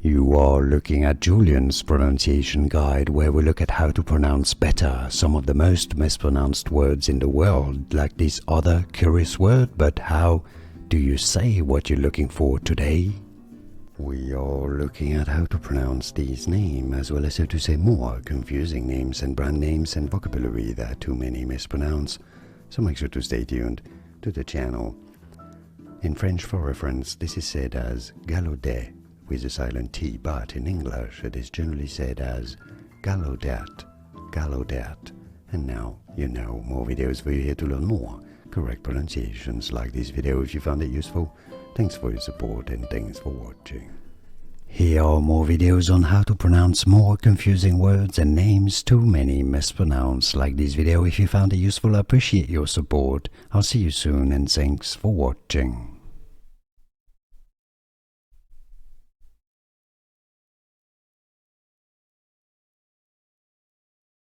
You are looking at Julian's pronunciation guide, where we look at how to pronounce better some of the most mispronounced words in the world, like this other curious word. But how do you say what you're looking for today? We are looking at how to pronounce these names, as well as how to say more confusing names and brand names and vocabulary that too many mispronounce. So make sure to stay tuned to the channel. In French, for reference, this is said as Gallaudet with a silent T, but in English it is generally said as Gallaudet, Gallaudet. And now you know more videos for you here to learn more correct pronunciations like this video. If you found it useful, thanks for your support and thanks for watching. Here are more videos on how to pronounce more confusing words and names too many mispronounced like this video. If you found it useful, I appreciate your support. I'll see you soon and thanks for watching.